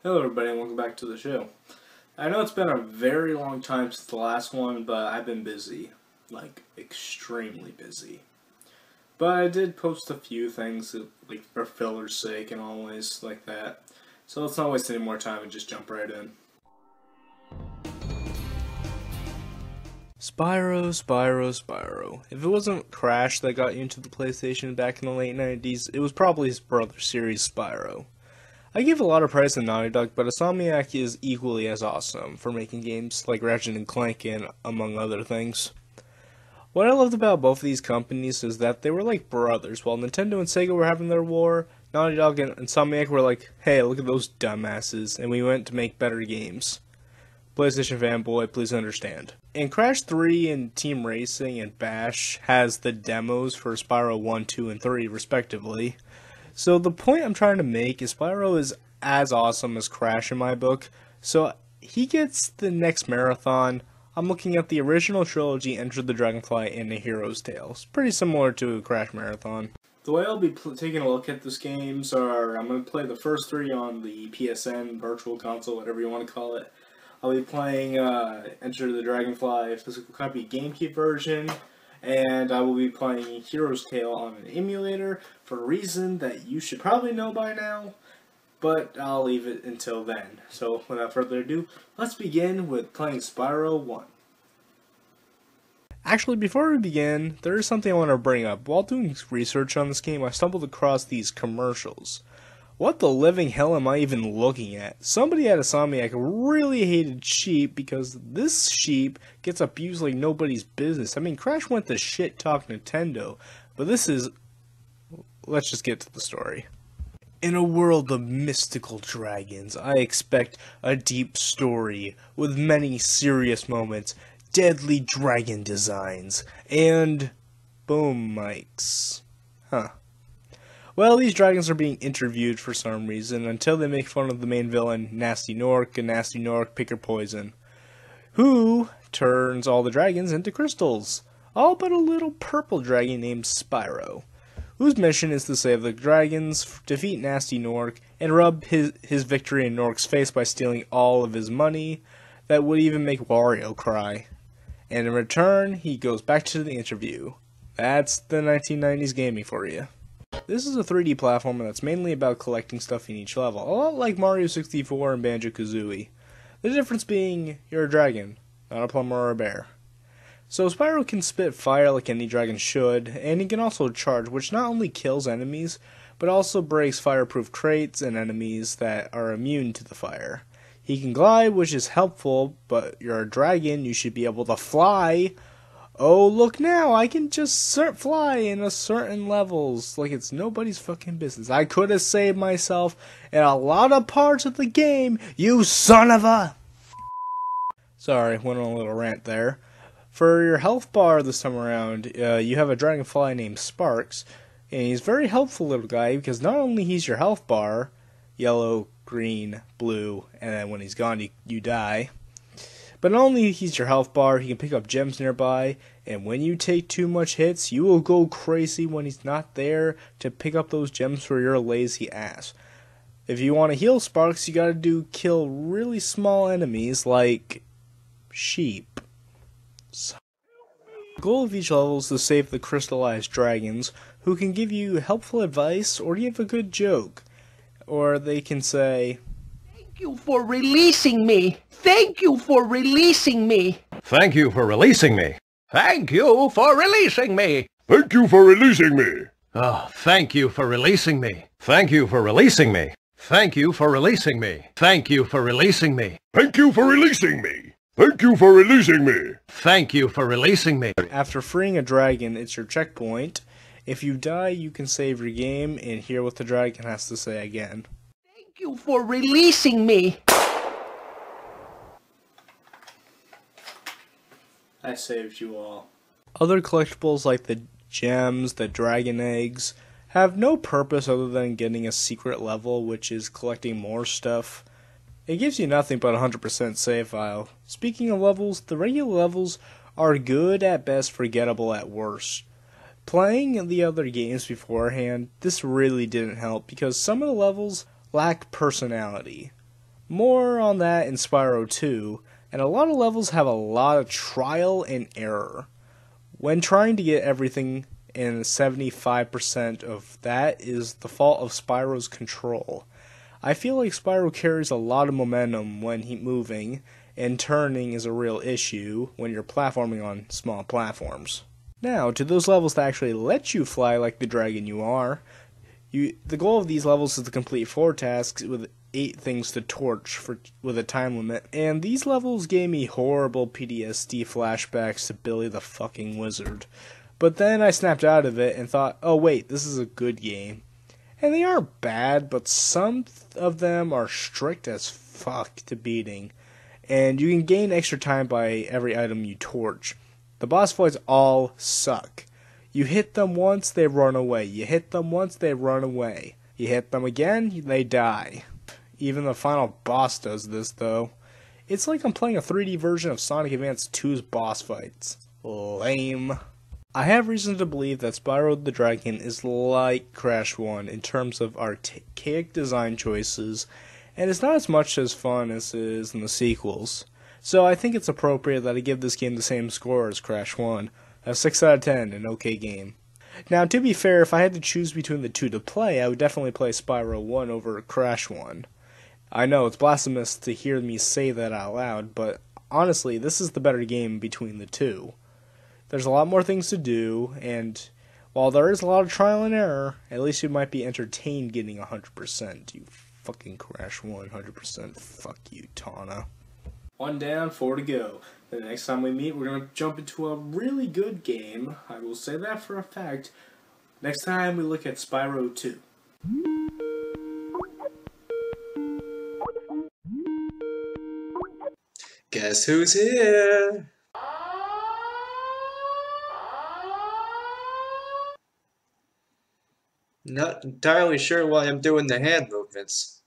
Hello everybody and welcome back to the show. I know it's been a very long time since the last one, but I've been busy. Like, extremely busy. But I did post a few things, like, for filler's sake and always like that. So let's not waste any more time and just jump right in. Spyro. If it wasn't Crash that got you into the PlayStation back in the late 90s, it was probably his brother series, Spyro. I give a lot of praise to Naughty Dog, but Insomniac is equally as awesome for making games like Ratchet & Clank and among other things. What I loved about both of these companies is that they were like brothers. While Nintendo and Sega were having their war, Naughty Dog and Insomniac were like, hey, look at those dumbasses, and we went to make better games. PlayStation fanboy, please understand. And Crash 3 and Team Racing and Bash has the demos for Spyro 1, 2, and 3 respectively. So the point I'm trying to make is Spyro is as awesome as Crash in my book, so he gets the next marathon. I'm looking at the original trilogy, Enter the Dragonfly, and A Hero's Tale. It's pretty similar to Crash Marathon. The way I'll be taking a look at this games are, I'm going to play the first three on the PSN, Virtual Console, whatever you want to call it. I'll be playing Enter the Dragonfly physical copy GameCube version. And I will be playing Hero's Tale on an emulator for a reason that you should probably know by now, but I'll leave it until then. So without further ado, let's begin with playing Spyro 1. Actually, before we begin, there is something I want to bring up. While doing research on this game, I stumbled across these commercials. What the living hell am I even looking at? Somebody at Insomniac really hated sheep because this sheep gets abused like nobody's business. I mean, Crash went to shit-talk Nintendo, but this is... Let's just get to the story. In a world of mystical dragons, I expect a deep story with many serious moments, deadly dragon designs, and... boom mics. Huh. Well, these dragons are being interviewed for some reason until they make fun of the main villain, Nasty Nork, and Nasty Nork pick her poison, who turns all the dragons into crystals, all but a little purple dragon named Spyro, whose mission is to save the dragons, defeat Nasty Nork, and rub his victory in Nork's face by stealing all of his money that would even make Wario cry. And in return, he goes back to the interview. That's the 1990s gaming for you. This is a 3D platformer that's mainly about collecting stuff in each level, a lot like Mario 64 and Banjo-Kazooie. The difference being, you're a dragon, not a plumber or a bear. So Spyro can spit fire like any dragon should, and he can also charge, which not only kills enemies, but also breaks fireproof crates and enemies that are immune to the fire. He can glide, which is helpful, but you're a dragon, you should be able to fly. Oh, look now, I can just fly in a certain levels, like it's nobody's fucking business. I could have saved myself in a lot of parts of the game, you son of a... Sorry, went on a little rant there. For your health bar this time around, you have a dragonfly named Sparks, and he's a very helpful little guy, because not only he's your health bar, yellow, green, blue, and then when he's gone, you die. But not only he's your health bar, he can pick up gems nearby, and when you take too much hits, you will go crazy when he's not there to pick up those gems for your lazy ass. If you want to heal Sparks, you gotta kill really small enemies like sheep. So, the goal of each level is to save the crystallized dragons, who can give you helpful advice or give a good joke. Or they can say... Thank you for releasing me! Thank you for releasing me! Thank you for releasing me! Thank you for releasing me! Thank you for releasing me! Oh, thank you for releasing me! Thank you for releasing me! Thank you for releasing me! Thank you for releasing me! Thank you for releasing me! Thank you for releasing me! Thank you for releasing me! After freeing a dragon, it's your checkpoint. If you die, you can save your game and hear what the dragon has to say again. Thank you for releasing me! I saved you all. Other collectibles like the gems, the dragon eggs, have no purpose other than getting a secret level, which is collecting more stuff. It gives you nothing but 100% save file. Speaking of levels, the regular levels are good at best, forgettable at worst. Playing the other games beforehand, this really didn't help because some of the levels lack personality. More on that in Spyro 2, and a lot of levels have a lot of trial and error. When trying to get everything, and 75% of that is the fault of Spyro's control. I feel like Spyro carries a lot of momentum when moving, and turning is a real issue when you're platforming on small platforms. Now, to those levels that actually let you fly like the dragon you are, the goal of these levels is to complete 4 tasks with 8 things to torch with a time limit, and these levels gave me horrible PTSD flashbacks to Billy the fucking Wizard. But then I snapped out of it and thought, oh wait, this is a good game. And they aren't bad, but some of them are strict as fuck to beating. And you can gain extra time by every item you torch. The boss fights all suck. You hit them once, they run away. You hit them once, they run away. You hit them again, they die. Even the final boss does this, though. It's like I'm playing a 3D version of Sonic Advance 2's boss fights. Lame. I have reason to believe that Spyro the Dragon is like Crash 1 in terms of archaic design choices, and it's not as much as fun as it is in the sequels. So I think it's appropriate that I give this game the same score as Crash 1, a 6 out of 10, an okay game. Now, to be fair, if I had to choose between the two to play, I would definitely play Spyro 1 over Crash 1. I know, it's blasphemous to hear me say that out loud, but honestly, this is the better game between the two. There's a lot more things to do, and while there is a lot of trial and error, at least you might be entertained getting 100%. You fucking Crash 100%. Fuck you, Tana. 1 down, 4 to go. The next time we meet, we're going to jump into a really good game. I will say that for a fact. Next time we look at Spyro 2. Guess who's here? Not entirely sure why I'm doing the hand movements.